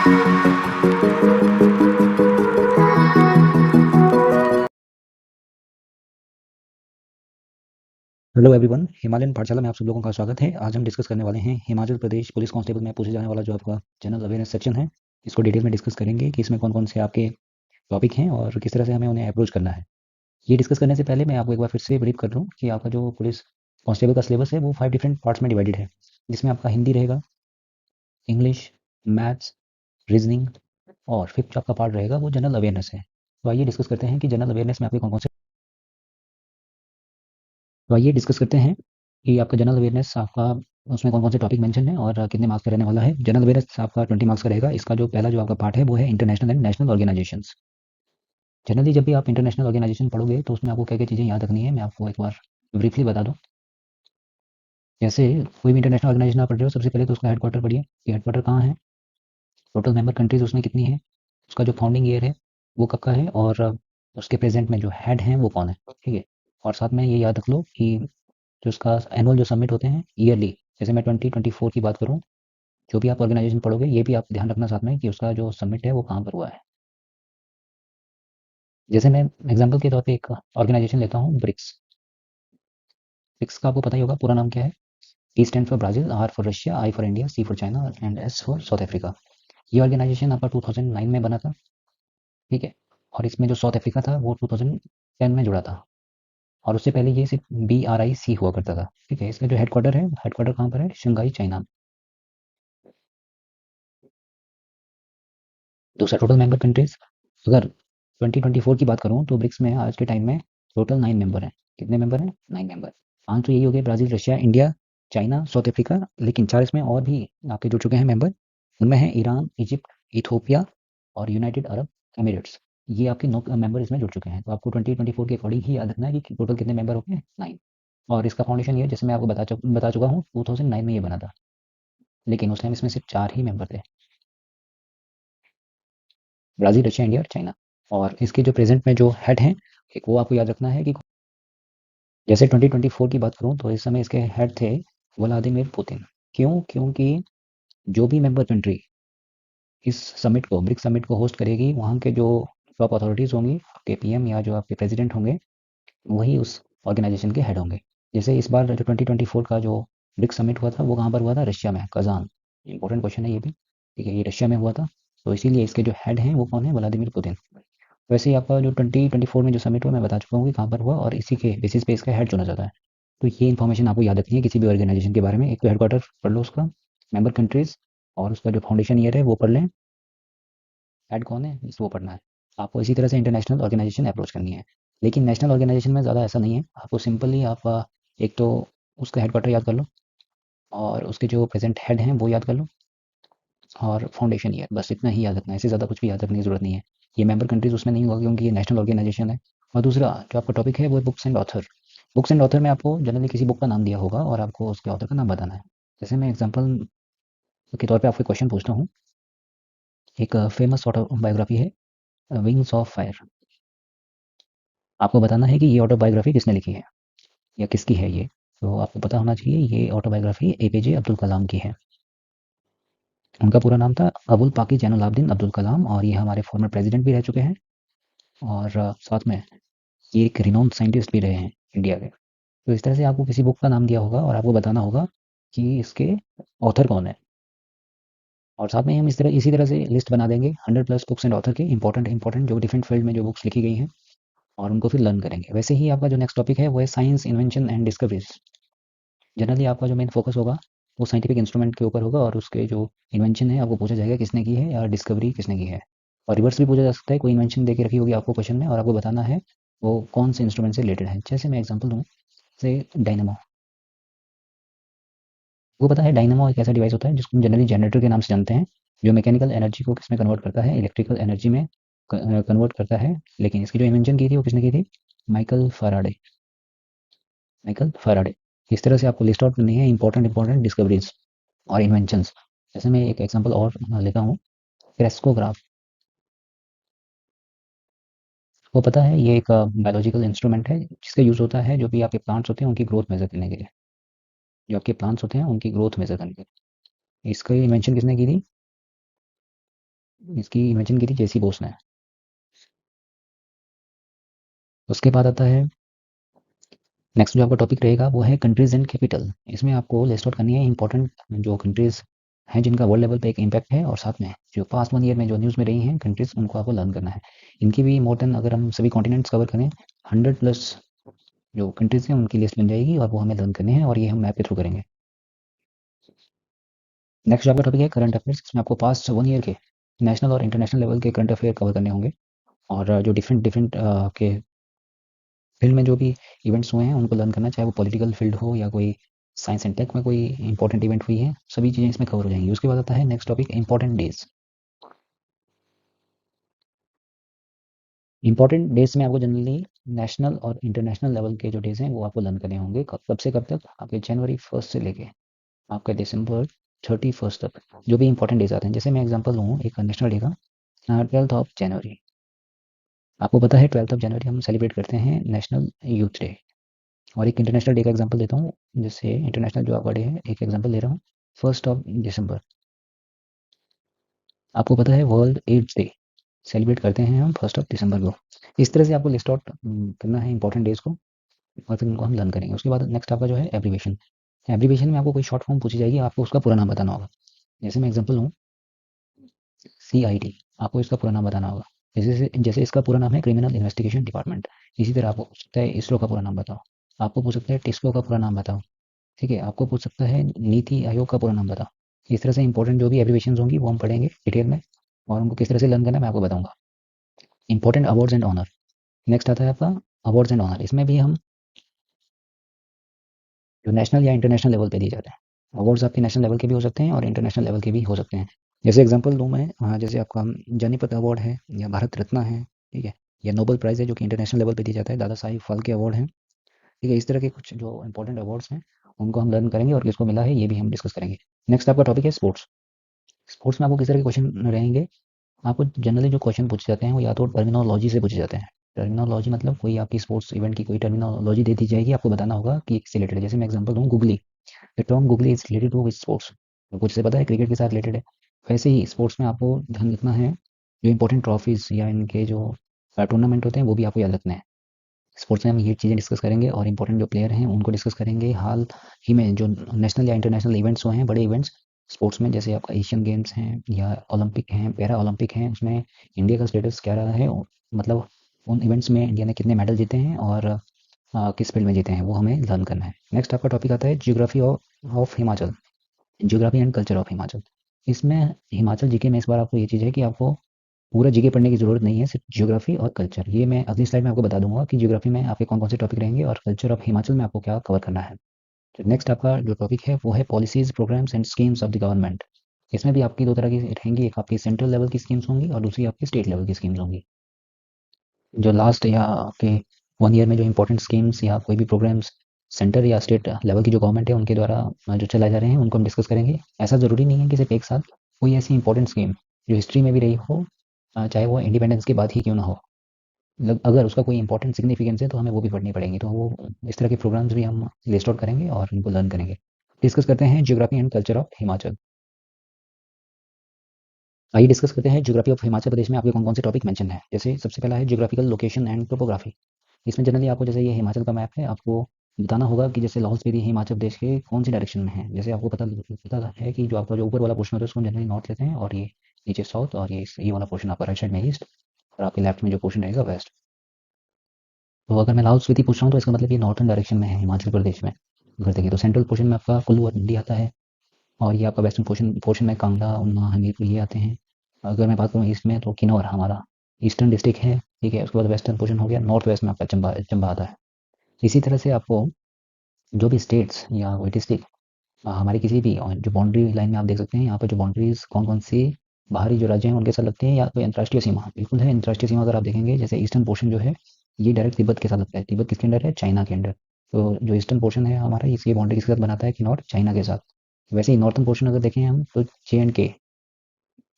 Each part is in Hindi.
हेलो एवरीवन, हिमालयन पाठशाला में आप सब लोगों का स्वागत है। आज हम डिस्कस करने वाले हैं हिमाचल प्रदेश पुलिस कांस्टेबल में पूछे जाने वाला जो आपका जनरल अवेयरनेस सेक्शन है। इसको डिटेल में डिस्कस करेंगे कि इसमें कौन-कौन से आपके टॉपिक हैं और किस तरह से हमें उन्हें अप्रोच करना है। ये डिस्कस करने से पहले मैं आपको एक बार फिर से ब्रीफ कर दूँ कि आपका जो पुलिस कांस्टेबल का सिलेबस है वो 5 डिफरेंट पार्ट्स में डिवाइडेड है, जिसमें आपका हिंदी रहेगा, इंग्लिश, मैथ्स, रीजनिंग और फिफ्थ जो आपका पार्ट रहेगा वो जनरल अवेयरनेस है। तो आइए डिस्कस करते हैं कि जनरल अवेयरनेस में आपके कौन-कौन से तो आइए डिस्कस करते हैं कि आपका जनरल अवेयरनेस आपका उसमें कौन-कौन से टॉपिक मेंशन है और कितने मार्क्स का रहने वाला है। जनरल अवेयरनेस आपका 20 मार्क्स का रहेगा। इसका जो पहला जो आपका पार्ट है वो है international and national organisations. Generally जब भी आप इंटरनेशनल ऑर्गेनाइजेशन पढ़ोगे तो उसमें आपको क्या-क्या चीज़ें याद रखनी है, मैं आपको एक बार ब्रीफली बता दूँ। जैसे कोई भी इंटरनेशनल ऑर्गेनाइजेशन आप पढ़ रहे हो, सबसे पहले तो उसका हेडक्वार्टर पढ़िए कि हेडक्वार्टर कहाँ है, टोटल मेंबर कंट्रीज़ उसमें कितनी है, उसका जो फाउंडिंग ईयर है वो कब का है और उसके प्रेज़ेंट में जो हेड हैं वो कौन है, ठीक है? और साथ में ये याद रख लो कि जो उसका एनुअल जो समिट होते हैं ईयरली, जैसे मैं 2024 की बात करूँ, जो भी आप ऑर्गेनाइजेशन पढ़ोगे ये भी आप ध्यान रखना साथ में कि उसका जो समिट है वो कहाँ पर हुआ है। जैसे मैं एग्जांपल के तौर पे एक ऑर्गेनाइजेशन लेता हूँ, ब्रिक्स। ब्रिक्स का आपको पता ही होगा पूरा नाम क्या है। B stand for Brazil, R for Russia, I for India, C for China and S for South Africa. ये ऑर्गेनाइजेशन आपका 2009 में बना था, ठीक है? और इसमें जो साउथ अफ्रीका था वो 2010 में जुड़ा था और उससे पहले ये सिर्फ BRIC हुआ करता था, ठीक है? इसका जो हेडक्वार्टर कहाँ पर है? Shanghai, China. दूसरा टोटल मेंबर कंट्रीज़, अगर 2024 की बात करूँ तो ब्रिक्स में आज के टाइम में टोटल 9 मेंबर हैं। कितने मेंबर हैं? 9 मेंबर। 5 तो यही हो गए, Brazil, Russia, India, China, south Africa, लेकिन 4 इसमें और भी आपके जुड़ चुके हैं मेंबर। उनमें हैं ईरान, इजिप्ट, इथियोपिया और यूनाइटेड अरब एमिरेट्स। ये आपके 9 मेंबर इसमें जुड़ चुके हैं। तो आपको 2024 के अकॉर्डिंग ही याद रखना है कि टोटल कितने मेंबर हो गए? 9। और इसका फाउंडेशन ईयर जैसे मैं आपको बता चुका हूँ, 2009 में ये बना था। लेकिन उस टाइम इसमें सिर्फ 4 ही मेंबर थे। ब्राज़ील, रशिया, इंडिया और चाइना। और इसके जो प्रेज़ेंट में जो हेड हैं, एक वो आपको याद रखना है कि जैसे 2024 की बात करूँ तो इस समय इसके हेड थे व्लादिमीर पुतिन। क्यों? क्योंकि जो भी मेंबर कंट्री इस समिट को, ब्रिक्स समिट को होस्ट करेगी, वहाँ के जो टॉप अथॉरिटीज़ होंगी, आपके पीएम या जो आपके प्रेसिडेंट होंगे, वही उस ऑर्गेनाइजेशन के हेड होंगे। जैसे इस बार जो 2024 का जो ब्रिक्स समिट हुआ था, वो कहाँ पर हुआ था? रशिया में, कज़ान। इंपॉर्टेंट क्वेश्चन है ये भी, ठीक है? ये रशिया में हुआ था, तो इसीलिए इसके जो हेड हैं, वो कौन है? Vladimir Putin. वैसे ही आपका जो 2024 में जो समिट हुआ, मैं बता चुका हूँ कि कहाँ पर हुआ और इसी के बेसिस पे इसका हेड चुना जाता है। तो ये इन्फॉर्मेशन आपको याद रखनी है किसी भी ऑर्गेनाइजेशन के बारे में। एक तो हेडक्वार्टर पढ़ लो उसका, मेंबर कंट्रीज़ और उसका जो फाउंडेशन ईयर है वो पढ़ लें, हेड कौन है इस वो पढ़ना है। आपको इसी तरह से इंटरनेशनल ऑर्गेनाइजेशन अप्रोच करनी है। लेकिन नेशनल ऑर्गेनाइजेशन में ज़्यादा ऐसा नहीं है। आपको सिंपली आप एक तो उसका हेडक्वार्टर याद कर लो और उसके जो प्रेज़ेंट हेड हैं वो याद कर लो और फाउंडेशन ईयर, बस इतना ही याद रखना है। इससे ज़्यादा कुछ भी याद रखने की ज़रूरत नहीं है। ये मेंबर कंट्रीज़ उसमें नहीं होगा क्योंकि ये नेशनल ऑर्गेनाइजेशन है। और दूसरा जो आपका टॉपिक है वो है books and author. Books and author में आपको जनरली किसी बुक का नाम दिया होगा और आपको उसके ऑथर का नाम बताना है। जैसे मैं एग्जांपल के तौर पे आपको क्वेश्चन पूछता हूँ, एक फेमस ऑटोबायोग्राफी है विंग्स ऑफ फायर। आपको बताना है कि ये ऑटोबायोग्राफी किसने लिखी है या किसकी है ये। तो आपको पता होना चाहिए ये ऑटोबायोग्राफी APJ अब्दुल कलाम की है। उनका पूरा नाम था अबुल पाकी जैनुलाब्दीन अब्दुल कलाम और ये हमारे फॉर्मर प्रेसिडेंट भी रह चुके हैं और साथ में ये एक रिनाउंड साइंटिस्ट भी रहे हैं इंडिया के। तो इस तरह से आपको किसी बुक का नाम दिया होगा और आपको बताना होगा कि इसके ऑथर कौन है। और साथ में हम इसी तरह से लिस्ट बना देंगे 100 प्लस बुक्स एंड ऑथर के इंपॉर्टेंट जो डिफरेंट फील्ड में जो बुक्स लिखी गई हैं और उनको फिर लर्न करेंगे। वैसे ही आपका जो नेक्स्ट टॉपिक है वो है science, invention and discoveries. Generally आपका जो मेन फोकस होगा वो साइंटिफिक इंस्ट्रूमेंट के ऊपर होगा और उसके जो इन्वेंशन है आपको पूछा जाएगा किसने की है या डिस्कवरी किसने की है। और रिवर्स भी पूछा जा सकता है, कोई इन्वेंशन दे के रखी होगी आपको क्वेश्चन में और आपको बताना है वो कौन से इंस्ट्रूमेंट से रिलेटेड है। जैसे मैं एग्जांपल दूँ, से डायनामो। वो पता है डायनामो एक ऐसा डिवाइस होता है जिसको जनरली जनरेटर के नाम से जानते हैं, जो मैकेनिकल एनर्जी को किसमें कन्वर्ट करता है? इलेक्ट्रिकल एनर्जी में कन्वर्ट करता है। लेकिन इसकी जो इन्वेंशन की थी वो किसने की थी? Michael Faraday. Michael Faraday. इस तरह से आपको लिस्ट आउट करनी है इंपॉर्टेंट डिस्कवरीज और इन्वेंशंस। जैसे मैं एक एग्जांपल और लेता हूँ, क्रेस्कोग्राफ। वो पता है ये एक बायोलॉजिकल इंस्ट्रूमेंट है जिसका यूज़ होता है जो भी आपके प्लांट्स होते हैं उनकी ग्रोथ मेजर करने के लिए। जो आपके प्लांट्स होते हैं उनकी ग्रोथ मेजर करने के लिए। इसका इन्वेंशन किसने की थी? इसकी इन्वेंशन की थी जेसी बोस ने। उसके बाद आता है नेक्स्ट जो आपका टॉपिक रहेगा वो है कंट्रीज एंड कैपिटल। इसमें आपको लिस्ट आउट करनी है इंपॉर्टेंट जो कंट्रीज हैं जिनका वर्ल्ड लेवल पे एक इम्पैक्ट है, और साथ में जो पास्ट 1 ईयर में जो न्यूज़ में रही हैं कंट्रीज, उनको आपको लर्न करना है। इनकी भी मोर देन, अगर हम सभी कॉन्टिनेंट्स कवर करें, 100 प्लस जो कंट्रीज हैं उनकी लिस्ट बन जाएगी, और वो हमें लर्न करनी है, और ये हम मैप के थ्रू करेंगे। नेक्स्ट जो आपका टॉपिक है करंट अफेयर्स। इसमें आपको पास्ट 1 ईयर के नेशनल और इंटरनेशनल लेवल के करंट अफेयर कवर करने होंगे, और जो डिफरेंट डिफरेंट के फील्ड में जो भी इवेंट्स हुए हैं उनको लर्न करना, चाहे वो पॉलिटिकल फील्ड हो या कोई साइंस एंड टेक में कोई इंपॉर्टेंट इवेंट हुई है, सभी चीज़ें इसमें कवर हो जाएंगी। उसके बाद आता है next topic important days. Important days में आपको जनरली नेशनल और इंटरनेशनल लेवल के जो डेज हैं वो आपको लर्न करने होंगे, कब से कब तक, आपके जनवरी 1 से लेके आपका दिसंबर 31 तक जो भी इंपॉर्टेंट डेज आते हैं। जैसे मैं एग्जांपल लूँ एक नेशनल डे का, 12 जनवरी। आपको पता है 12 जनवरी हम सेलिब्रेट करते हैं नेशनल यूथ डे। और एक इंटरनेशनल डे का एग्जांपल देता हूँ, जैसे इंटरनेशनल जो आपका डे है, एक एग्जांपल दे रहा हूँ, 1 दिसंबर। आपको पता है वर्ल्ड एड्स डे सेलिब्रेट करते हैं हम 1 दिसंबर को। इस तरह से आपको लिस्ट आउट करना है इंपॉर्टेंट डेज को, और फिर उनको हम लर्न करेंगे। उसके बाद नेक्स्ट आपका जो है एब्रीवेशन। एब्रीवेशन में आपको कोई शॉर्ट फॉर्म पूछी जाएगी, आपको उसका पूरा नाम बताना होगा। जैसे मैं एग्जांपल लूँ, CID, आपको इसका पूरा नाम बताना होगा। जैसे इसका पूरा नाम है क्रिमिनल इन्वेस्टिगेशन डिपार्टमेंट। इसी तरह आपको पूछ सकता है इसरो का पूरा नाम बताओ, आपको पूछ सकता है टिस्को का पूरा नाम बताओ, ठीक है, आपको पूछ सकता है नीति आयोग का पूरा नाम बताओ। इस तरह से इंपॉर्टेंट जो भी एब्रीविएशंस होंगी वो हम पढ़ेंगे डिटेल में, और उनको किस तरह से लर्न करना है मैं आपको बताऊंगा। Important awards and honour. Next आता है आपका अवार्ड्स एंड ऑनर। इसमें भी हम जो नेशनल या इंटरनेशनल लेवल पे दिए जाते हैं, अवार्ड्स आपके नेशनल लेवल के भी हो सकते हैं और इंटरनेशनल लेवल के भी हो सकते हैं। जैसे एग्जांपल दूं मैं, जैसे आपका जानीपत अवार्ड है, या भारत रत्न है, ठीक है, या नोबेल प्राइज़ है जो कि इंटरनेशनल लेवल पे दिया जाता है, दादा साहिब फाल्के अवार्ड है, ठीक है। इस तरह के कुछ जो इंपॉर्टेंट अवार्ड्स हैं उनको हम लर्न करेंगे, और किसको मिला है ये भी हम डिस्कस करेंगे। नेक्स्ट आपका टॉपिक है स्पोर्ट्स। स्पोर्ट्स में आपको किस तरह के क्वेश्चन रहेंगे, आपको जनरली जो क्वेश्चन पूछे जाते हैं वो या तो टर्मिनोलॉजी से पूछे जाते हैं। टर्मिनोलॉजी मतलब कोई आपकी स्पोर्ट्स इवेंट की कोई टर्मिनोलॉजी दे दी जाएगी, आपको बताना होगा कि किससे रिलेटेड है। जैसे मैं एग्जांपल दूँ, googly, the term googly is related to which sports, तो कुछ से पता है क्रिकेट के साथ रिलेटेड है। वैसे ही स्पोर्ट्स में आपको ध्यान रखना है, जो इंपॉर्टेंट ट्रॉफीज या इनके जो टूर्नामेंट होते हैं वो भी आपको याद रखना है। स्पोर्ट्स में हम ये चीज़ें डिस्कस करेंगे, और इंपॉर्टेंट जो प्लेयर हैं उनको डिस्कस करेंगे। हाल ही में जो नेशनल या इंटरनेशनल इवेंट्स हुए हैं, बड़े इवेंट्स स्पोर्ट्स में, जैसे आपका एशियन गेम्स हैं या ओलंपिक हैं, पैरा ओलंपिक हैं, उसमें इंडिया का स्टेटस क्या रहा है, मतलब उन इवेंट्स में इंडिया ने कितने मेडल जीते हैं, और किस फील्ड में जीते हैं, वो हमें लर्न करना है। नेक्स्ट आपका टॉपिक आता है geography of Himachal, geography and culture of Himachal. इसमें हिमाचल जीके में इस बार आपको ये चीज़ है कि आपको पूरा जीके पढ़ने की ज़रूरत नहीं है, सिर्फ जियोग्राफी और कल्चर। ये मैं अगली स्लाइड में आपको बता दूंगा कि जियोग्राफी में आपके कौन कौन से टॉपिक रहेंगे, और कल्चर ऑफ हिमाचल में आपको क्या कवर करना है। तो नेक्स्ट आपका जो टॉपिक है वो है policies, programmes and schemes of the government. इसमें भी आपकी दो तरह की रहेंगी, एक आपकी सेंट्रल लेवल की स्कीम्स होंगी और दूसरी आपकी स्टेट लेवल की स्कीम्स होंगी। जो लास्ट या आपके 1 ईयर में जो इंपॉर्टेंट स्कीम्स या कोई भी प्रोग्राम्स सेंटर या स्टेट लेवल की जो गवर्नमेंट है उनके द्वारा जो चलाए जा रहे हैं उनको हम डिस्कस करेंगे। ऐसा ज़रूरी नहीं है कि सिर्फ एक साथ कोई ऐसी इंपॉर्टेंट स्कीम जो हिस्ट्री में भी रही हो, चाहे वो इंडिपेंडेंस के बाद ही क्यों ना हो, अगर उसका कोई इंपॉर्टेंट सिग्निफिकेंस है तो हमें वो भी पढ़नी पड़ेंगी। तो वो इस तरह के प्रोग्राम्स भी हम लिस्ट आउट करेंगे और इनको लर्न करेंगे। डिस्कस करते हैं geography and culture of Himachal. आइए डिस्कस करते हैं जियोग्राफी ऑफ हिमाचल प्रदेश में आपके कौन कौन से टॉपिक मेंशन है। जैसे सबसे पहला है जियोग्राफिकल लोकेशन एंड टोपोग्राफी। इसमें जनरली आपको, जैसे ये हिमाचल का मैप है, आपको बताना होगा कि जैसे लाहौल स्पीति हिमाचल प्रदेश के कौन सी डायरेक्शन में है। जैसे आपको पता है कि जो आपका जो ऊपर वाला पोर्शन होता है उसको जनरली नॉर्थ लेते हैं, और ये नीचे साउथ, और ये वाला पोर्शन आपका राइट साइड में ईस्ट, और आपके लेफ्ट में जो पोर्शन रहेगा वेस्ट। तो अगर मैं लाहौल स्पीति पूछ रहा हूँ तो इसका मतलब ये नॉर्थन डायरेक्शन में है हिमाचल प्रदेश में। अगर देखिए तो सेंट्रल पोर्शन में आपका कुल्लू और मंडी आता है, और ये आपका वेस्टर्न पोर्शन पोर्शन में कांगड़ा, ऊना, हमीरपुर ये आते हैं। अगर मैं बात करूँ ईस्ट में तो किन्नौर हमारा ईस्टर्न डिस्ट्रिक्ट है, ठीक है। उसके बाद वेस्टर्न पोर्शन हो गया, नॉर्थ वेस्ट में आपका चंबा चंबा आता है। इसी तरह से आपको जो भी स्टेट्स या कोई डिस्ट्रिक्ट हमारी किसी भी जो बाउंड्री लाइन में आप देख सकते हैं, यहाँ पर जो बाउंड्रीज कौन कौन सी बाहरी जो राज्य हैं उनके साथ लगते हैं, या कोई अंतर्राष्ट्रीय सीमा बिल्कुल है। अंतर्राष्ट्रीय सीमा अगर आप देखेंगे, जैसे ईस्टर्न पोर्शन जो है ये डायरेक्ट तिब्बत के साथ लगता है। तिब्बत किसके अंडर है? चाइना के अंडर। तो जो ईस्टर्न पोर्शन है हमारा, इसकी बाउंड्री किसके साथ बनाता है? कि नॉर्थ चाइना के साथ। वैसे ही नॉर्थन पोर्शन अगर देखें हम तो JNK,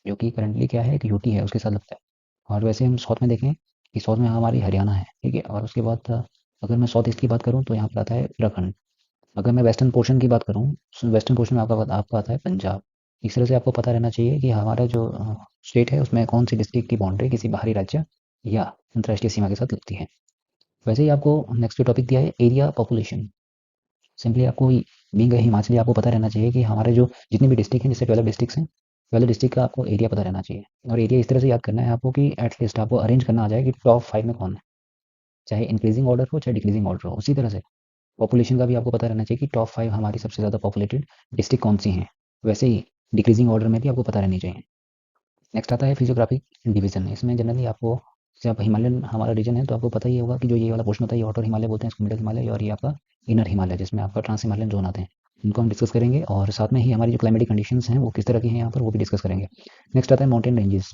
जो कि करंटली क्या है, एक यूटी है, उसके साथ लगता है। और वैसे हम साउथ में देखें कि साउथ में हमारी हरियाणा है, ठीक है। और उसके बाद अगर मैं साउथ ईस्ट की बात करूँ तो यहाँ पर आता है उत्तराखंड। अगर मैं वेस्टर्न पोर्शन की बात करूँ, वेस्टर्न पोर्शन में आपका आता है पंजाब। इस तरह से आपको पता रहना चाहिए कि हमारा जो स्टेट है उसमें कौन सी डिस्ट्रिक्ट की बाउंड्री किसी बाहरी राज्य या अंतर्राष्ट्रीय सीमा के साथ लगती है। वैसे ही आपको नेक्स्ट जो टॉपिक दिया है एरिया पॉपुलेशन। सिंपली आपको बीइंग हिमाचली आपको पता रहना चाहिए कि हमारे जो जितने भी डिस्ट्रिक्ट हैं, जैसे 12 डिस्ट्रिक्ट्स हैं, 12 डिस्ट्रिक्ट का आपको एरिया पता रहना चाहिए। और एरिया इस तरह से याद करना है आपको कि एटलीस्ट आपको अरेंज करना आ जाए कि टॉप 5 में कौन है, चाहे इंक्रीजिंग ऑर्डर हो चाहे डिक्रीजिंग ऑर्डर हो। उसी तरह से पॉपुलेशन का भी आपको पता रहना चाहिए कि टॉप 5 हमारी सबसे ज़्यादा पॉपुलेटेड डिस्ट्रिक्ट कौन सी हैं। वैसे ही डिक्रीजिंग ऑर्डर में भी आपको पता रहनी चाहिए। नेक्स्ट आता है फिजियोग्राफिक डिवीजन। इसमें जनरली आपको, जैसे आप हिमालयन हमारा रीजन है तो आपको पता ही होगा कि जो ये वाला पोर्शन होता है ये आउटर हिमालय बोलते हैं इसको, मिडल हिमालय, और ये आपका इनर हिमालय जिसमें आपका ट्रांस हिमालयन जोन आते हैं। इनको हम डिस्कस करेंगे और साथ में ही हमारी जो क्लाइमेटिक कंडीशंस हैं वो किस तरह की हैं यहाँ पर वो भी डिस्कस करेंगे। नेक्स्ट आता है माउंटेन रेंजेस।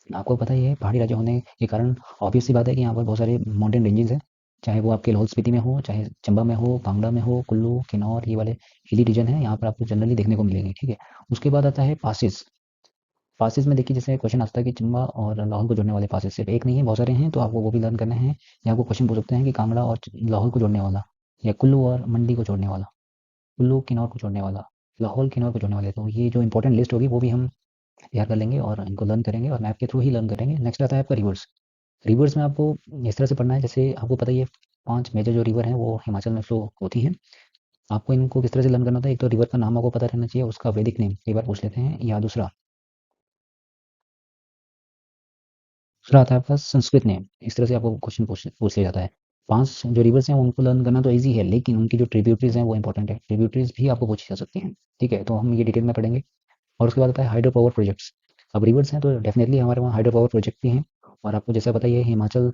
आपको पता ही है पहाड़ी राज्य होने के कारण ऑब्वियस सी बात है कि यहाँ पर बहुत सारे माउंटेन रेंजेस हैं, चाहे वो आपके लाहौल स्पीति में हो, चाहे चंबा में हो, कांगड़ा में हो, कुल्लू, किन्नौर, ये वाले हिली रीजन है यहाँ पर आपको जनरली देखने को मिलेंगे। ठीक है। उसके बाद आता है पासिस। पासेस में देखिए जैसे क्वेश्चन आता है कि चंबा और लाहौल को जोड़ने वाले पासेस सिर्फ एक नहीं है, बहुत सारे हैं, तो आपको वो भी लर्न करने हैं। या आपको क्वेश्चन पूछ सकते हैं कि कांगड़ा और लाहौल को जोड़ने वाला, या कुल्लू और मंडी को जोड़ने वाला, कुल्लू किन्नौर को जोड़ने वाला, लाहौल किन्नौर को जोड़ने वाले। तो ये जो इंपॉर्टेंट लिस्ट होगी वो भी हम तैयार कर लेंगे और इनको लर्न करेंगे और मैप के थ्रू ही लर्न करेंगे। नेक्स्ट आता है आपका रिवर्स। रिवर्स में आपको इस तरह से पढ़ना है, जैसे आपको पता ही है 5 मेजर जो रिवर हैं वो हिमाचल में फ्लो होती हैं। आपको इनको किस तरह से लर्न करना होता है, एक तो रिवर का नाम आपको पता रहना चाहिए, उसका वैदिक नेम कई बार पूछ लेते हैं, या दूसरा दूसरा आता है आपका संस्कृत नेम। इस तरह से आपको क्वेश्चन पूछ लिया जाता है। 5 जो रिवर्स हैं उनको लर्न करना तो ईज़ी है, लेकिन उनकी जो ट्रिब्यूटरीज़ हैं वो इंपॉर्टेंट है। ट्रिब्यूटरीज़ भी आपको पूछी जा सकती हैं, ठीक है? तो हम ये डिटेल में पढ़ेंगे। और उसके बाद आता है हाइड्रो पावर प्रोजेक्ट्स। अब रिवर्स हैं तो डेफ़िनेटली हमारे वहाँ हाइड्रो पावर प्रोजेक्ट भी हैं। और आपको जैसा पता ही है हिमाचल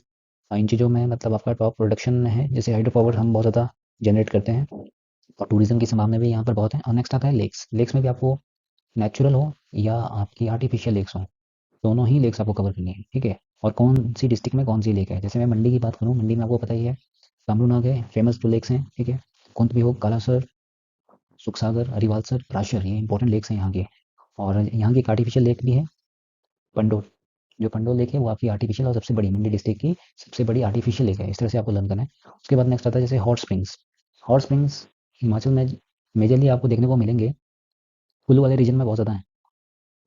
इन चीज़ों में मतलब आपका टॉप प्रोडक्शन में है, जैसे हाइड्रो पावर हम बहुत ज़्यादा जनरेट करते हैं और टूरिज़्म की संभावना भी यहाँ पर बहुत है। और नेक्स्ट आता है लेक्स। लेक्स में भी आपको नेचुरल हो या आपकी आर्टिफिशियल लेक्स हों, दोनों ही लेक्स आपको कवर करनी है, ठीक है? और कौन सी डिस्ट्रिक्ट में कौन सी लेक है। जैसे मैं मंडी की बात करूँ, मंडी में आपको पता ही है कामरू नाग है, फेमस 2 लेक्स हैं, ठीक है? कुंत विहोग, कालासर, सुखसागर, हरिवालसर, प्राशर, ये इंपॉर्टेंट लेक्स हैं यहाँ के। और यहाँ की एक आर्टिफिशियल लेक भी है, पंडोल। जो पंडोल लेक है वो आपकी आर्टिफिशियल और सबसे बड़ी मंडी डिस्ट्रिक्ट की सबसे बड़ी आर्टिफिशियल लेक है। इस तरह से आपको लर्न करना है। उसके बाद नेक्स्ट आता है जैसे hot springs. Hot springs Himachal में मेजरली आपको देखने को मिलेंगे, कुल्लू वाले रीजन में बहुत ज़्यादा हैं।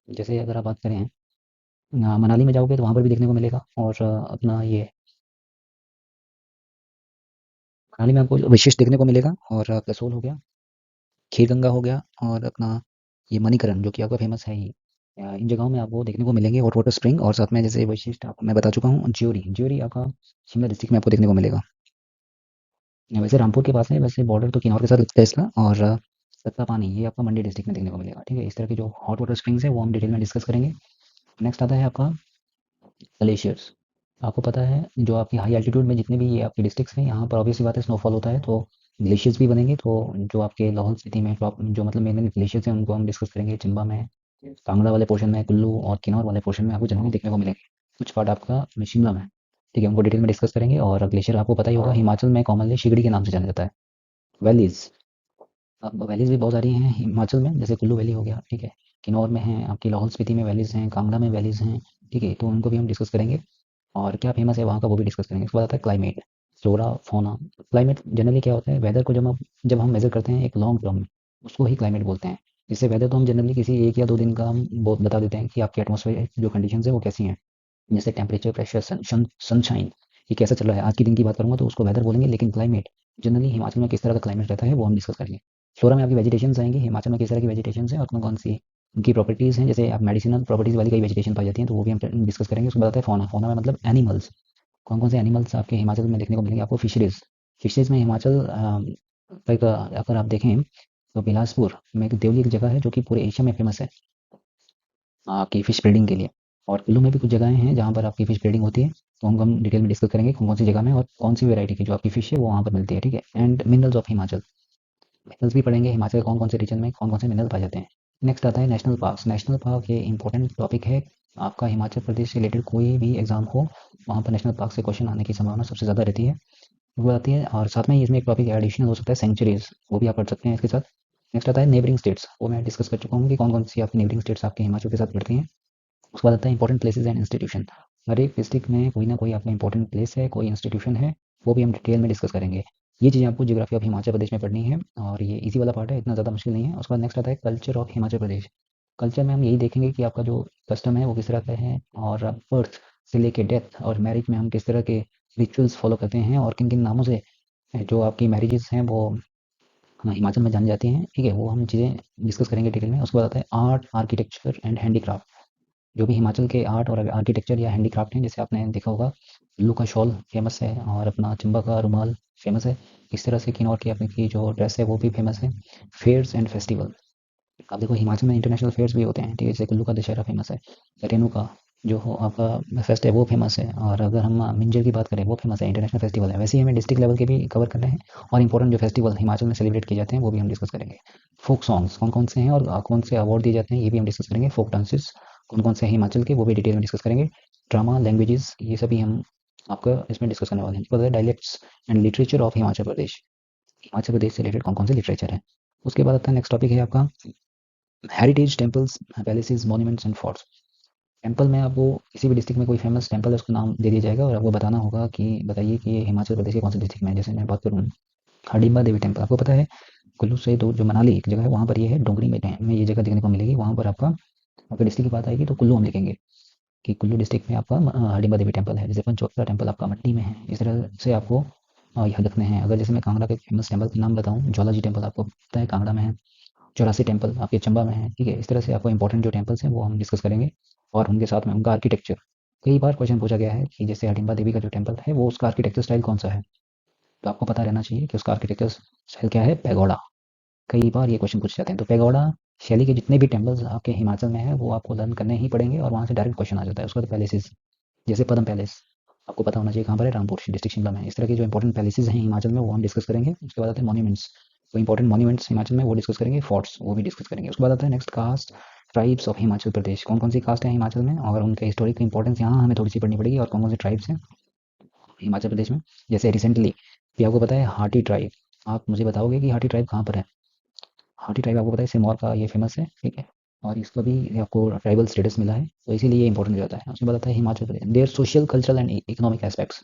जैसे अगर आप बात करें मनाली में जाओगे तो वहाँ पर भी देखने को मिलेगा। और अपना ये मनाली में आपको विशेष देखने को मिलेगा। और कसोल हो गया, खीरगंगा हो गया, और अपना ये मणिकरण जो कि आपका फेमस है ही। इन जगहों में आपको देखने को मिलेंगे हॉट वाटर स्प्रिंग। और साथ में जैसे विशिष्ट आपको मैं बता चुका हूँ ज्योरी। ज्योरी आपका शिमला डिस्ट्रिक्ट में आपको देखने को मिलेगा। वैसे रामपुर के पास है, वैसे बॉर्डर तो किन्नौर के साथ लगता है इसका। और तत्तापानी ये आपका मंडी डिस्ट्रिक्ट में देखने को मिलेगा, ठीक है? इस तरह की जो हॉट वाटर स्प्रिंग्स है वो हम डिटेल में डिस्कस करेंगे। नेक्स्ट आता है आपका ग्लेशियर्स। आपको पता है जो आपकी हाई एल्टीट्यूड में जितने भी ये आपके डिस्ट्रिक्ट्स हैं यहाँ पर ऑब्वियस सी बात है स्नोफॉल होता है, तो ग्लेशियर्स भी बनेंगे। तो जो आपके लाहौल स्पीति में टॉप जो मतलब मेन मेन ग्लेशियर्स हैं उनको हम डिस्कस करेंगे। चंबा में, कांगड़ा वाले पोर्शन में, कुल्लू और किन्नौर वाले पोर्शन में आपको जनरली देखने को मिलेंगे। कुछ पार्ट आपका शिमला में, ठीक है? उनको डिटेल में डिस्कस करेंगे। और ग्लेशियर आपको पता ही होगा हिमाचल में कॉमनली शिगड़ी के नाम से जाना जाता है। वैलीज, अब वैलीज़ भी बहुत सारी हैं हिमाचल में, जैसे कुल्लू वैली हो गया, ठीक है? किन्नौर में है, आपकी लाहौल स्पीति में वैलीज़ हैं, कांगड़ा में वैलीज़ हैं, ठीक है? तो उनको भी हम डिस्कस करेंगे और क्या फेमस है वहाँ का वो भी डिस्कस करेंगे। उसके बाद आता है क्लाइमेट, फ्लोरा, फाuna। क्लाइमेट जनरली क्या होता है, वेदर को जब हम मेज़र करते हैं एक लॉन्ग टर्म में, उसको ही क्लाइमेट बोलते हैं। इससे वेदर तो हम जनरली किसी 1 या 2 दिन का हम बहुत बता देते हैं कि आपकी एटमॉस्फेयर जो कंडीशंस है वो कैसी हैं। जैसे टेम्परेचर, प्रेशर, सनशाइन, ये कैसा चल रहा है। आज के दिन की बात करूँगा तो उसको वेदर बोलेंगे, लेकिन क्लाइमेट जनरली हिमाचल में किस तरह का क्लाइमेट रहता है वो हम डिस्कस करेंगे। फ्लोरा में आपकी वेजिटेशंस आएंगी, हिमाचल में किस तरह की वेजिटेशंस हैं और कौन कौन सी उनकी प्रॉपर्टीज़ हैं। जैसे आप मेडिसिनल प्रॉपर्टीज़ वाली कई वेजिटेशन पाई जाती हैं तो वो भी हम डिस्कस करेंगे। उसके बाद आता है फौना। फौना में मतलब एनिमल्स, कौन कौन से एनिमल्स आपके हिमाचल में देखने को मिलेंगे आपको। फिशरीज, फिशरीज में हिमाचल एक अगर आप देखें तो बिलासपुर में एक देवली की जगह है जो कि पूरे एशिया में फेमस है आपकी फ़िश ब्रीडिंग के लिए। और कुल्लू में भी कुछ जगहें हैं जहाँ पर आपकी फ़िश ब्रीडिंग होती है, तो हम डिटेल में डिस्कस करेंगे कौन-कौन सी जगह में और कौन-सी वैरायटी की जो आपकी फ़िश है वो वहाँ पर मिलती है, ठीक है? And minerals of Himachal, minerals भी पढ़ेंगे हिमाचल के कौन-कौन से रीजन में कौन-कौन से मिनरल पाए जाते हैं। नेक्स्ट आता है नेशनल पार्क्स। नेशनल पार्क ये इंपॉर्टेंट टॉपिक है। आपका हिमाचल प्रदेश से रिलेटेड कोई भी एग्ज़ाम हो, वहाँ पर नेशनल पार्क से क्वेश्चन आने की संभावना सबसे ज़्यादा रहती है, वो आती है। और साथ में ही इसमें एक टॉपिक एडिशनल हो सकता है सेंचुरीज़, वो भी आप पढ़ सकते हैं इसके साथ। नेक्स्ट आता है नेबरिंग स्टेट्स, वो मैं डिस्कस कर चुका हूँ कि कौन-कौन सी आपकी नेबरिंग स्टेट्स आपके हिमाचल के साथ पड़ती हैं। उसके बाद आता है इंपॉर्टेंट प्लेसेस एंड इंस्टीट्यूशन। हर एक डिस्ट्रिक्ट में कोई ना कोई आपका इंपॉर्टेंट प्लेस है, कोई इंस्टीट्यूशन है, वो भी हम डिटेल में डिस्कस करेंगे। ये चीज़ें आपको ज्योग्राफी ऑफ हिमाचल प्रदेश में पढ़नी है और ये इजी वाला पार्ट है, इतना ज़्यादा मुश्किल नहीं है। उसके बाद नेक्स्ट आता है culture of Himachal Pradesh. Culture में हम यही देखेंगे कि आपका जो कस्टम है वो किस तरह का है, और बर्थ से लेके डेथ और मैरिज में हम किस तरह के रिचुअल्स फॉलो करते हैं, और किन किन नामों से जो आपकी मैरिजेस हैं वो हिमाचल में जानी जाती हैं। ठीक है, वो हम चीज़ें डिस्कस करेंगे डिटेल में। उसके बाद आता है आर्ट, आर्किटेक्चर एंड हैंडीक्राफ्ट। जो भी हिमाचल के आर्ट और आर्किटेक्चर या हैंडीक्राफ्ट हैं, जैसे आपने देखा होगा कुल्लू का शॉल फेमस है, और अपना चंबा का रुमाल फेमस है। इस तरह से किन्नौर की अपनी की जो ड्रेस है वो भी फेमस है। फेयर्स एंड फेस्टिवल, आप देखो हिमाचल में इंटरनेशनल फेयर्स भी होते हैं। ठीक है, जैसे कुल्लू का दशहरा फेमस है, रेनू का जो हो आपका फेस्ट है वो फेमस है, और अगर हम मिंजर की बात करें वो फेमस है, इंटरनेशनल फेस्टिवल है। वैसे ही हमें डिस्ट्रिक्ट लेवल के भी कवर करने हैं, और इंपॉर्टेंट जो फेस्टिवल हिमाचल में सेलिब्रेट किए जाते हैं वो भी हम डिस्कस करेंगे। फोक सॉन्ग्स कौन कौन से हैं और कौन से अवार्ड दिए जाते हैं ये भी हम डिस्कस करेंगे। फोक डांसेस कौन कौन से हैं हिमाचल के, वो भी डिटेल में डिस्कस करेंगे। ड्रामा, लैंग्वेजेस, ये सभी हम आपका इसमें डिस्कस करने वाले हैं। उसके बाद dialects and literature of Himachal Pradesh, Himachal Pradesh से रिलेटेड कौन कौन से लिटरेचर है। उसके बाद आता है नेक्स्ट टॉपिक है आपका heritage temples, palaces, monuments and forts. Temple में आपको किसी भी डिस्ट्रिक्ट में कोई फेमस टेम्पल है उसका नाम दे दिया जाएगा, और आपको बताना होगा कि बताइए कि ये हिमाचल प्रदेश के कौन से डिस्ट्रिक्ट में है। जैसे मैं बात करूँ हडिम्बा देवी टेम्पल, आपको पता है कुल्लू से दूर जो मनाली एक जगह है वहाँ पर ये है, डोंगरी में ये जगह देखने को मिलेगी। वहाँ पर आपका आपके डिस्ट्रिक्ट की बात आएगी तो कुल्लू हम लिखेंगे कि कुल्लू डिस्ट्रिक्ट में आपका हडिम्बा देवी टेम्पल है। जैसे पंचोत्रा टेम्पल आपका मट्टी में है। इस तरह से आपको याद रखने हैं। अगर जैसे मैं कांगड़ा के फेमस टेम्पल के नाम बताऊँ, ज्वाला जी टेम्पल आपको पता है कांगड़ा में है, चौरासी टेम्पल आपके चंबा में है। ठीक है, इस तरह से आपको इंपॉर्टेंट जो टेम्पल्स हैं वो हम डिस्कस करेंगे, और उनके साथ में उनका आर्किटेक्चर। कई बार क्वेश्चन पूछा गया है कि जैसे हडिम्बा देवी का जो टेम्पल है वो उसका आर्किटेक्चर स्टाइल कौन सा है, तो आपको पता रहना चाहिए कि उसका आर्किटेक्चर स्टाइल क्या है, पैगोडा। कई बार ये क्वेश्चन पूछे जाते हैं, तो पैगोडा शैली के जितने भी टेम्पल्स आपके हिमाचल में है वो आपको लर्न करने ही पड़ेंगे, और वहाँ से डायरेक्ट क्वेश्चन आ जाता है। उसके बाद पैलेसेस, जैसे पद्म पैलेस आपको पता होना चाहिए कहाँ पर है, रामपुर डिस्ट्रिक्ट शिमला में। इस तरह के जो इंपॉर्टेंट पैलेसेस हैं हिमाचल में वो हम डिस्कस करेंगे। उसके बाद आते हैं मॉन्यूमेंट्स, तो इंपॉर्टेंट मॉन्यूमेंट्स हिमाचल में वो डिस्कस करेंगे। फोर्ट्स वो भी डिस्कस करेंगे। उसके बाद आता है next caste, tribes of Himachal Pradesh, कौन कौन सी कास्ट है हिमाचल में और उनके हिस्टोरिक इंपॉर्टेंस यहाँ हमें थोड़ी सी पढ़नी पड़ेगी, और कौन कौन से ट्राइब्स हैं हिमाचल प्रदेश में। जैसे रिसेंटली भी आपको पता है हाटी ट्राइब, आप मुझे बताओगे कि हाटी ट्राइब कहाँ पर है। हाटी ट्राइब आपको पता है सिरमौर का ये फेमस है। ठीक है, और इसका भी आपको ट्राइबल स्टेटस मिला है, तो इसीलिए ये इंपॉर्टेंट हो जाता है। उसके बाद आता है Himachal Pradesh, their social cultural and economic aspects,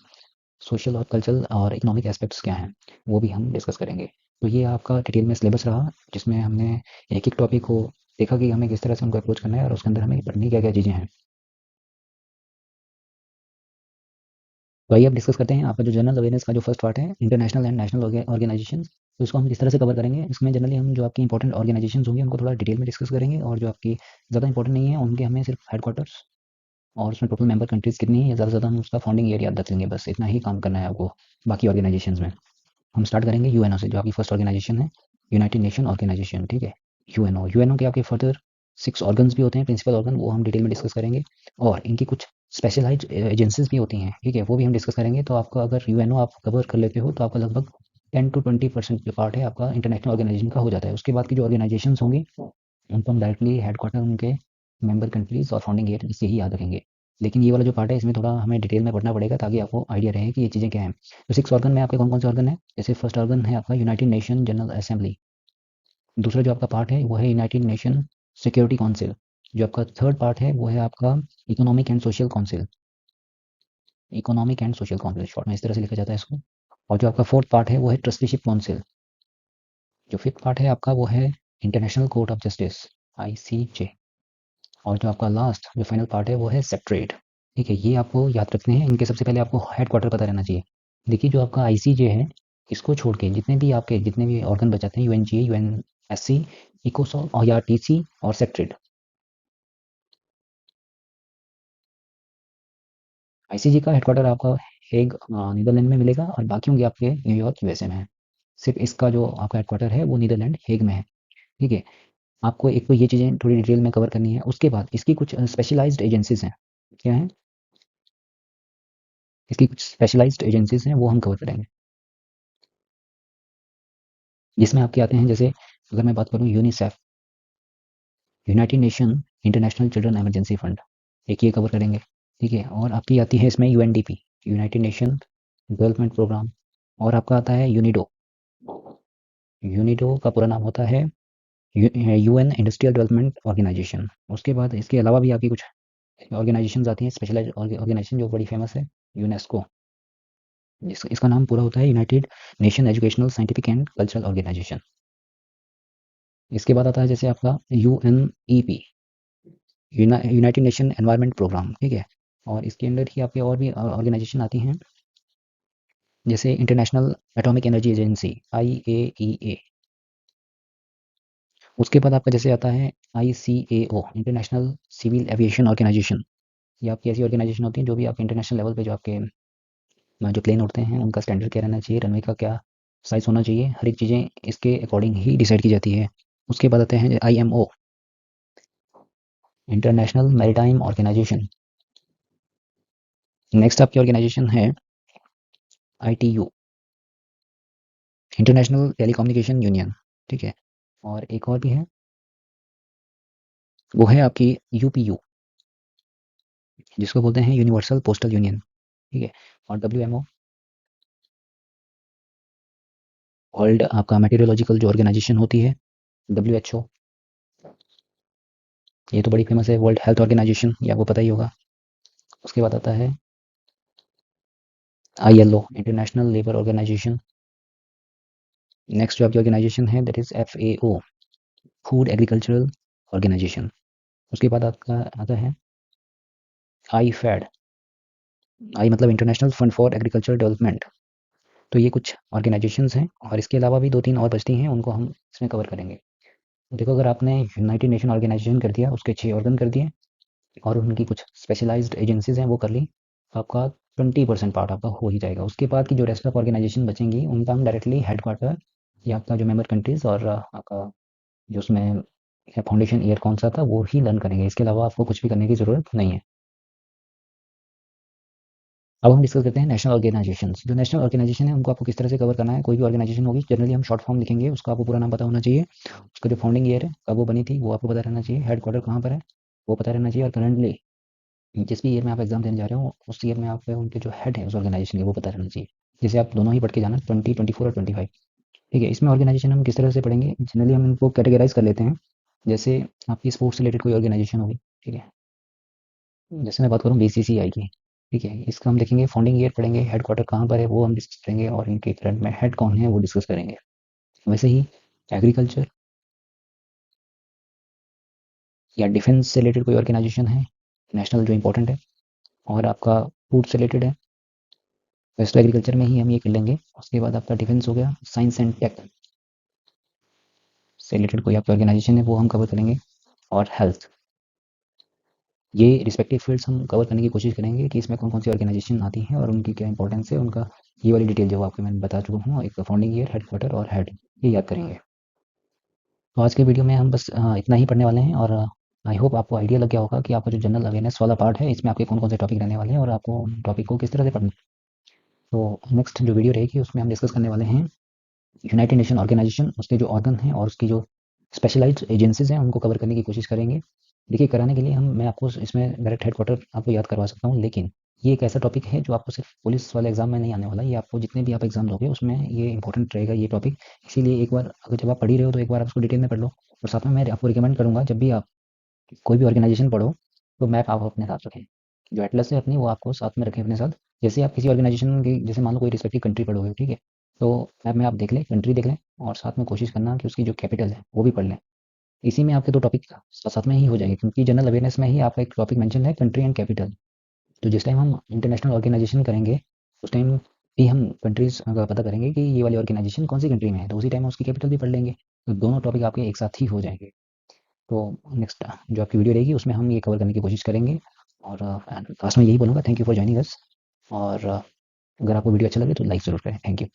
social और कल्चरल और इकोनॉमिक एस्पेक्ट्स क्या हैं वो भी हम डिस्कस करेंगे। तो ये आपका डिटेल में सिलेबस रहा, जिसमें हमने एक एक टॉपिक को देखा कि हमें किस तरह से उनको अप्रोच करना है, और उसके अंदर हमें पढ़नी क्या क्या चीज़ें हैं। तो आइए अब डिस्कस करते हैं आपका जो जनरल अवेयरनेस का जो फर्स्ट पार्ट है, इंटरनेशनल एंड नेशनल ऑर्गेनाइजेशन। तो इसको हम किस तरह से कवर करेंगे, इसमें जनरली हम जो आपकी इंपॉर्टेंट ऑर्गेनाइजेशन होंगी उनको थोड़ा डिटेल में डिस्कस करेंगे, और जो आपकी ज़्यादा इंपॉर्टेंट नहीं है उनके हमें सिर्फ हेडक्वार्टर्स और उसमें टोटल मेंबर कंट्रीज़ कितनी है, या ज़्यादा से ज़्यादा हम उसका फाउंडिंग ईयर याद रख लेंगे। बस इतना ही काम करना है आपको बाकी ऑर्गेनाइजेशंस में। हम स्टार्ट करेंगे यूएनओ से, जो आपकी फर्स्ट ऑर्गेनाइजेशन है, यूनाइटेड नेशन ऑर्गेनाइजेशन। ठीक है, यूएनओ, यूएनओ के आपके फर्दर 6 ऑर्गन्स भी होते हैं, प्रिंसिपल ऑर्गन, वो हम डिटेल में डिस्कस करेंगे। और इनकी कुछ स्पेशलाइज्ड एजेंसीज भी होती हैं। ठीक है, वो भी हम डिस्कस करेंगे। तो आपका अगर यूएनओ आप कवर कर लेते हो तो आपका लगभग 10 to 20% जो पार्ट है आपका इंटरनेशनल ऑर्गेनाइजेशन का हो जाता है। उसके बाद की जो ऑर्गेनाइजेशंस होंगी उनको हम डायरेक्टली हेडक्वार्टर उनके मेंबर कंट्रीज और फाउंडिंग ईयर से ही याद रखेंगे। लेकिन ये वाला जो पार्ट है इसमें थोड़ा हमें डिटेल में पढ़ना पड़ेगा, ताकि आपको आइडिया रहे कि ये चीज़ें क्या हैं। तो 6 ऑर्गन में आपके कौन कौन से ऑर्गन है, जैसे फर्स्ट ऑर्गन है आपका यूनाइटेड नेशन जनरल असेंबली। दूसरा जो आपका पार्ट है वो है यूनाइटेड नेशन सिक्योरिटी काउंसिल। जो आपका थर्ड पार्ट है वो है आपका economic and social council, economic and social council short में इस तरह से लिखा जाता है इसको। और जो आपका फोर्थ पार्ट है वो है ट्रस्टीशिप काउंसिल। जो फिफ्थ पार्ट है आपका वो है international court of justice, ICJ. और जो आपका लास्ट जो फाइनल पार्ट है वो है सेक्रेट। ठीक है, ये आपको याद रखने हैं। इनके सबसे पहले आपको हेडक्वार्टर पता रहना चाहिए। देखिए जो आपका आईसीजे है, इसको छोड़ के जितने भी ऑर्गन बचाते हैं, यूएनजीए, यूएनएससी, इकोसॉल और या टीसी और सेक्रेट, आईसीजे का हेडक्वार्टर आपका हेग नीदरलैंड में मिलेगा, और बाकी होंगे आपके न्यूयॉर्क यूएसए में है। सिर्फ इसका जो आपका हेडक्वार्टर है वो नीदरलैंड हेग में है। ठीक है, आपको एक तो ये चीज़ें थोड़ी डिटेल में कवर करनी है। उसके बाद इसकी कुछ स्पेशलाइज्ड एजेंसीज हैं। क्या है, इसकी कुछ स्पेशलाइज्ड एजेंसीज हैं वो हम कवर करेंगे, जिसमें आपके आते हैं जैसे अगर मैं बात करूँ UNICEF, United nation international children emergency fund, एक ये कवर करेंगे। ठीक है, और आपकी आती है इसमें UNDP, United Nation Development Programme. और आपका आता है यूनिडो, यूनिडो का पूरा नाम होता है यूएन इंडस्ट्रियल डेवलपमेंट ऑर्गेनाइजेशन। उसके बाद इसके अलावा भी आपकी कुछ ऑर्गेनाइजेशंस आती हैं, स्पेशलाइज्ड ऑर्गेनाइजेशन जो बड़ी फेमस है, यूनेस्को, इसका नाम पूरा होता है United Nation Educational Scientific and Cultural Organisation. इसके बाद आता है जैसे आपका UNEP, United Nation Environment Programme, ठीक है। और इसके अंडर ही आपके और भी ऑर्गेनाइजेशन आती हैं, जैसे International Atomic Energy Agency IAEA। उसके बाद आपका जैसे आता है ICAO, International Civil Aviation Organisation. ये आपकी ऐसी ऑर्गेनाइजेशन होती है जो भी आपके इंटरनेशनल लेवल पे जो आपके जो प्लेन उड़ते हैं उनका स्टैंडर्ड क्या रहना चाहिए, रनवे का क्या साइज़ होना चाहिए, हर एक चीज़ें इसके अकॉर्डिंग ही डिसाइड की जाती है। उसके बाद आते हैं IMO, International Maritime Organisation. Next आपकी ऑर्गेनाइजेशन है ITU, इंटरनेशनल टेलीकम्युनिकेशन यूनियन, ठीक है। और एक और भी है, वो है आपकी UPU, जिसको बोलते हैं यूनिवर्सल पोस्टल यूनियन, ठीक है। और WMO, वर्ल्ड आपका मेटीरियोलॉजिकल जो ऑर्गेनाइजेशन होती है, WHO, ये तो बड़ी फेमस है। वर्ल्ड हेल्थ ऑर्गेनाइजेशन, ये आपको पता ही होगा। उसके बाद आता है ILO, International Labour Organisation. Next जो आपकी ऑर्गेनाइजेशन है that is FAO, Food Agricultural Organisation. उसके बाद आपका आता है IFAD, आई मतलब International Fund for Agriculture Development. तो ये कुछ ऑर्गेनाइजेशंस हैं, और इसके अलावा भी 2-3 और बचती हैं, उनको हम इसमें कवर करेंगे। देखो, अगर आपने यूनाइटेड नेशन ऑर्गेनाइजेशन कर दिया, उसके 6 ऑर्गन कर दिए, और उनकी कुछ स्पेशलाइज्ड एजेंसीज हैं वो कर ली, तो आपका 20% पार्ट आपका हो ही जाएगा। उसके बाद की जो रेस्ट ऑफ ऑर्गेनाइजेशन बचेंगी उनका हम डायरेक्टली हेड क्वार्टर या आपका जो मेंबर कंट्रीज और आपका जो उसमें फाउंडेशन ईयर कौन सा था वो ही लर्न करेंगे। इसके अलावा आपको कुछ भी करने की ज़रूरत नहीं है। अब हम डिस्कस करते हैं नेशनल ऑर्गेनाइजेशंस। जो नेशनल ऑर्गेनाइजेशन है उनको आपको किस तरह से कवर करना है। कोई भी ऑर्गेनाइजेशन होगी, जनरली हम शॉर्ट फॉर्म लिखेंगे, उसका आपको पूरा नाम पता होना चाहिए। उसका जो फाउंडिंग ईयर है, कब वो बनी थी, वो आपको पता रहना चाहिए। हेड क्वार्टर कहाँ पर है, वो पता रहना चाहिए। और करंटली जिस भी ईयर में आप एग्जाम देने जा रहे हो, उस ईयर में आप उनके जो हेड है उस ऑर्गेनाइजेशन के, वो पता रहना चाहिए। जैसे आप दोनों ही पढ़ के जाना, 20, 24 और 25, ठीक है। इसमें ऑर्गेनाइजेशन हम किस तरह से पढ़ेंगे, जनरली हम इनको कैटेगराइज कर लेते हैं। जैसे आपकी स्पोर्ट्स रिलेटेड कोई ऑर्गेनाइजेशन होगी, ठीक है। जैसे मैं बात करूँ BCCI की, ठीक है, इसका हम देखेंगे फाउंडिंग ईयर पढ़ेंगे, हेड क्वार्टर कहाँ पर है वो हम डिस्कस करेंगे, और इनके करंट में हेड कौन है वो डिस्कस करेंगे। वैसे ही एग्रीकल्चर या डिफेंस से रिलेटेड कोई ऑर्गेनाइजेशन है नेशनल जो इंपॉर्टेंट है, और आपका फूड से रिलेटेड है, वैसे तो एग्रीकल्चर में ही हम ये कर लेंगे। उसके बाद आपका डिफेंस हो गया, साइंस एंड टेक से रिलेटेड कोई आपकी ऑर्गेनाइजेशन है वो हम कवर करेंगे, और हेल्थ। ये रिस्पेक्टिव फील्ड्स हम कवर करने की कोशिश करेंगे कि इसमें कौन कौन सी ऑर्गेनाइजेशन आती हैं और उनकी क्या इंपॉर्टेंस है, उनका ये वाली डिटेल जो आपको मैंने बता चुका हूँ, एक फाउंडिंग ईयर, हेड क्वार्टर और हेड, ये याद करेंगे। तो आज के वीडियो में हम बस इतना ही पढ़ने वाले हैं, और आई होप आपको आइडिया लग गया होगा कि आपका जो जनरल अवेयरनेस वाला पार्ट है इसमें आपके कौन कौन से टॉपिक रहने वाले हैं और आपको टॉपिक को किस तरह से पढ़ना है। तो नेक्स्ट जो वीडियो रहेगी उसमें हम डिस्कस करने वाले हैं यूनाइटेड नेशन ऑर्गेनाइजेशन, उसके जो ऑर्गन हैं और उसकी जो स्पेशलाइज्ड एजेंसीज हैं उनको कवर करने की कोशिश करेंगे। देखिए, कराने के लिए मैं आपको इसमें डायरेक्ट हेड क्वार्टर आपको याद करवा सकता हूँ, लेकिन ये एक ऐसा टॉपिक है जो आपको सिर्फ पुलिस वाले एग्जाम में नहीं आने वाला। ये आपको जितने भी आप एग्जाम दोगे उसमें ये इंपॉर्टेंट रहेगा ये टॉपिक। इसीलिए एक बार अगर जब आप पढ़ ही रहे हो तो एक बार आप उसको डिटेल में पढ़ लो। और साथ में मैं आपको रिकमेंड करूँगा, जब भी आप कोई भी ऑर्गेनाइजेशन पढ़ो तो मैप आप अपने साथ रखें। जो एटलस है अपनी, वो आपको साथ में रखें अपने साथ। जैसे आप किसी ऑर्गेनाइजेशन की, जैसे मान लो कोई रिस्पेक्टिव कंट्री पढ़ोगे, ठीक है, तो मैप में आप देख लें, कंट्री देख लें, और साथ में कोशिश करना कि उसकी जो कैपिटल है वो भी पढ़ लें। इसी में आपके 2 टॉपिक साथ साथ में ही हो जाएंगे, क्योंकि जनरल अवेयरनेस में ही आपका एक टॉपिक मेंशन है, कंट्री एंड कैपिटल। तो जिस टाइम हम इंटरनेशनल ऑर्गेनाइजेशन करेंगे, उस टाइम भी हम कंट्रीज़ का पता करेंगे कि ये वाली ऑर्गेनाइजेशन कौन सी कंट्री में है, तो उसी टाइम उसकी कैपिटल भी पढ़ लेंगे। तो दोनों टॉपिक आपके एक साथ ही हो जाएँगे। तो नेक्स्ट जो आपकी वीडियो रहेगी उसमें हम ये कवर करने की कोशिश करेंगे। और लास्ट में यही बोलूँगा, thank you for joining us. और अगर आपको वीडियो अच्छा लगे तो लाइक ज़रूर करें। Thank you.